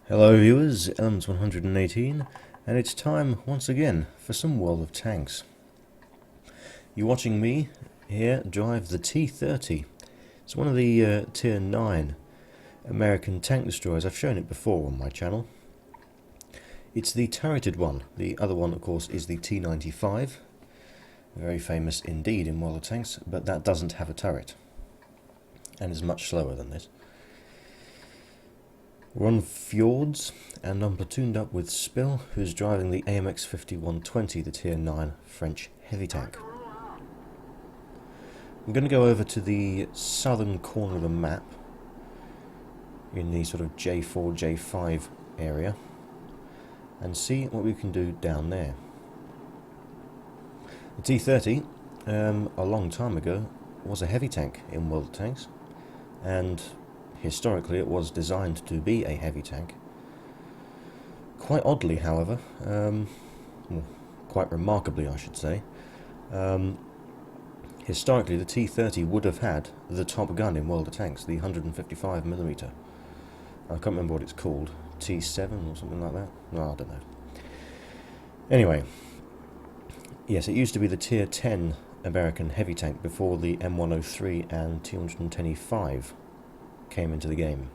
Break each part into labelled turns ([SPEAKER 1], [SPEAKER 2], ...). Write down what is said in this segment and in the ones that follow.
[SPEAKER 1] Hello viewers, Elms 118, and it's time once again for some World of Tanks. You're watching me here drive the T30. It's one of the Tier 9 American tank destroyers. I've shown it before on my channel. It's the turreted one. The other one, of course, is the T95. Very famous indeed in World of Tanks, but that doesn't have a turret and is much slower than this. We're on Fjords, and I'm platooned up with Spill, who's driving the AMX 5120, the Tier 9 French heavy tank. I'm going to go over to the southern corner of the map, in the sort of J4, J5 area, and see what we can do down there. The T30, a long time ago, was a heavy tank in World of Tanks, and historically it was designed to be a heavy tank. Quite oddly, however, well, quite remarkably I should say, historically the T30 would have had the top gun in World of Tanks, the 155mm. I can't remember what it's called, T7 or something like that? No, I don't know. Anyway, yes, it used to be the Tier 10 American heavy tank before the M103 and T110E5 came into the game.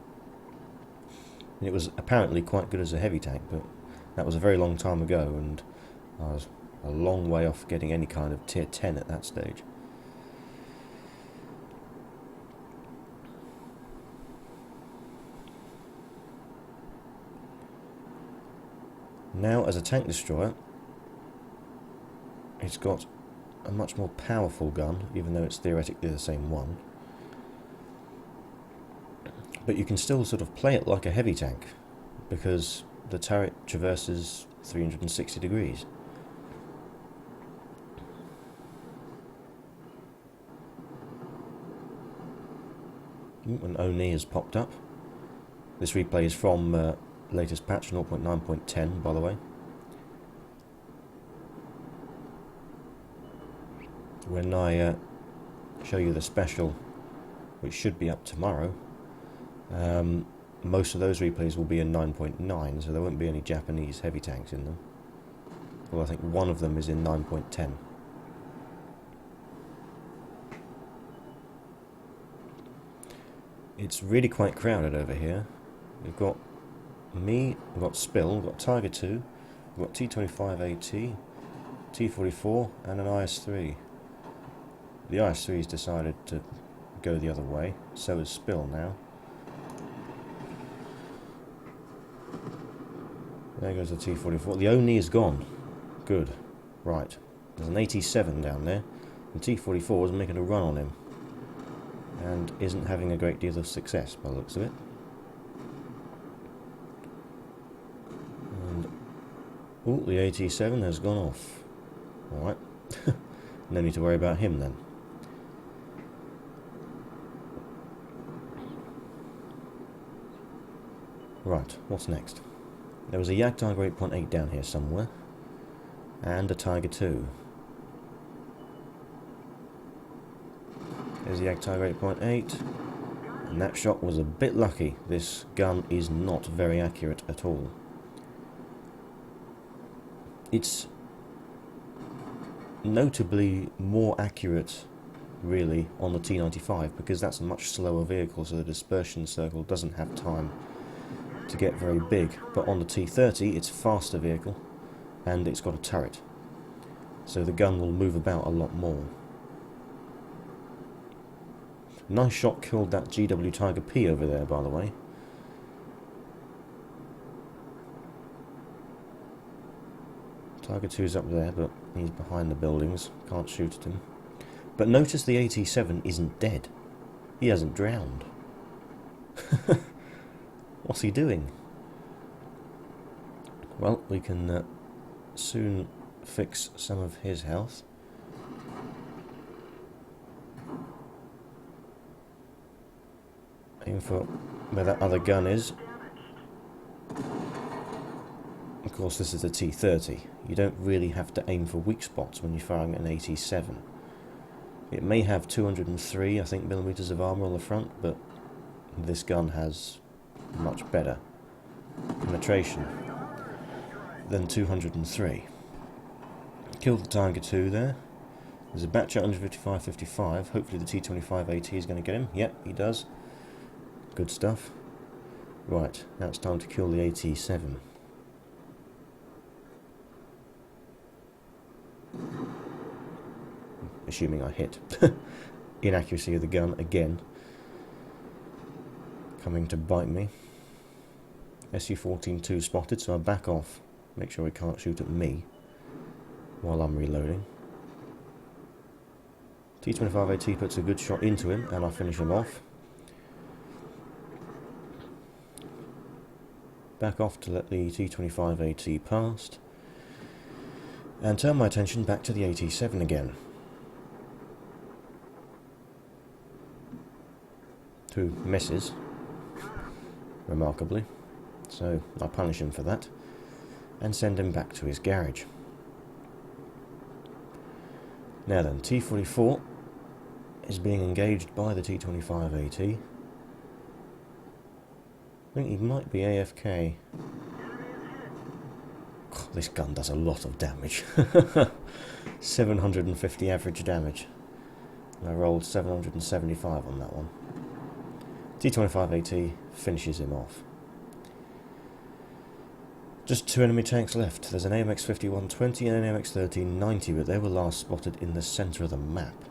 [SPEAKER 1] And it was apparently quite good as a heavy tank, but that was a very long time ago, and I was a long way off getting any kind of Tier 10 at that stage. Now, as a tank destroyer, it's got a much more powerful gun, even though it's theoretically the same one. But you can still sort of play it like a heavy tank, because the turret traverses 360 degrees. Ooh, an Oni has popped up. This replay is from latest patch 0.9.10, by the way. When I show you the special, which should be up tomorrow, most of those replays will be in 9.9, so there won't be any Japanese heavy tanks in them. Well, I think one of them is in 9.10. It's really quite crowded over here. We've got me, we've got Spill, we've got Tiger 2, we've got T25AT, T44, and an IS-3. The IS-3's decided to go the other way, so is Spill now. There goes the T44. The Oni is gone. Good. Right. There's an 87 down there. The T44 is making a run on him, and isn't having a great deal of success by the looks of it. And oh, the 87 has gone off. Alright. No need to worry about him then. Right, what's next? There was a Yak Tiger 8.8 down here somewhere, and a Tiger 2. There's the Yak Tiger 8.8, and that shot was a bit lucky. This gun is not very accurate at all. It's notably more accurate, really, on the T95, because that's a much slower vehicle, so the dispersion circle doesn't have time to get very big. But on the T30, it's a faster vehicle, and it's got a turret, so the gun will move about a lot more. Nice shot, killed that GW Tiger P over there, by the way. Tiger 2's up there, but he's behind the buildings, can't shoot at him. But notice the 87 isn't dead. He hasn't drowned. What's he doing? Well, we can soon fix some of his health. Aim for where that other gun is. Of course, this is the T30. You don't really have to aim for weak spots when you're firing at an 87. It may have 203, I think, millimeters of armour on the front, but this gun has much better penetration than 203. Killed the Tiger 2 there. There's a batch at 155.55. Hopefully the T25 AT is going to get him. Yep, he does. Good stuff. Right, now it's time to kill the AT7. Assuming I hit. Inaccuracy of the gun again. Coming to bite me. SU-14-2 spotted, so I back off. Make sure he can't shoot at me while I'm reloading. T25 AT puts a good shot into him, and I finish him off. Back off to let the T25 AT past. And turn my attention back to the AT7 again. 2 misses, remarkably, so I punish him for that and send him back to his garage. Now then, T44 is being engaged by the T25 AT. I think he might be AFK. God, this gun does a lot of damage. 750 average damage. I rolled 775 on that one. T25 AT finishes him off. Just 2 enemy tanks left. There's an AMX 5120 and an AMX 1390, but they were last spotted in the centre of the map.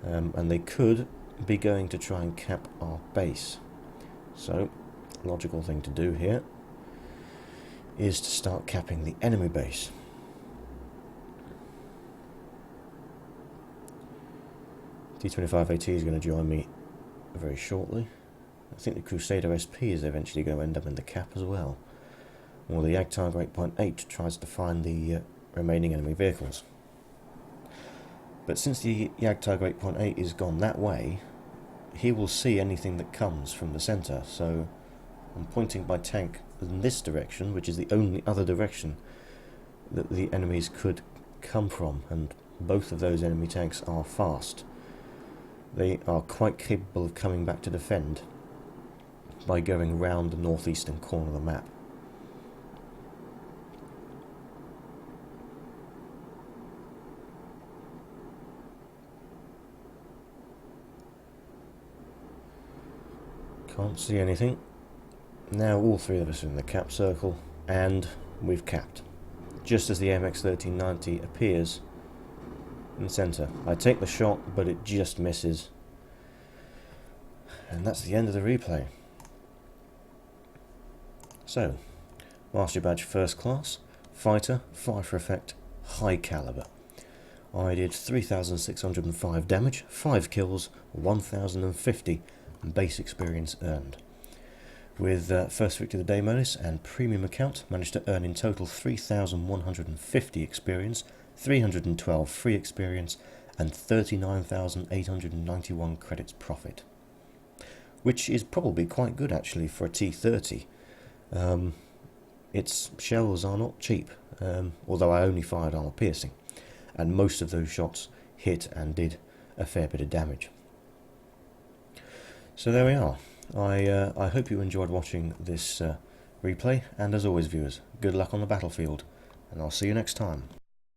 [SPEAKER 1] And they could be going to try and cap our base. So, logical thing to do here is to start capping the enemy base. T25 AT is going to join me very shortly. I think the Crusader SP is eventually going to end up in the cap as well. Or the Jagdtiger 8.8 tries to find the remaining enemy vehicles. But since the Jagdtiger 8.8 is gone that way, he will see anything that comes from the centre, so I'm pointing my tank in this direction, which is the only other direction that the enemies could come from, and both of those enemy tanks are fast. They are quite capable of coming back to defend by going round the northeastern corner of the map. Can't see anything. Now all 3 of us are in the cap circle, and we've capped. Just as the AMX 1390 appears in the centre. I take the shot, but it just misses. And that's the end of the replay. So, Master Badge First Class, Fighter, Fire for Effect, High Caliber. I did 3,605 damage, 5 kills, 1,050 base experience earned. With First Victory of the Day bonus and Premium account, managed to earn in total 3,150 experience, 312 free experience, and 39,891 credits profit. Which is probably quite good actually for a T30. Its shells are not cheap, although I only fired armour piercing, and most of those shots hit and did a fair bit of damage. So there we are. I hope you enjoyed watching this replay, and as always viewers, good luck on the battlefield, and I'll see you next time.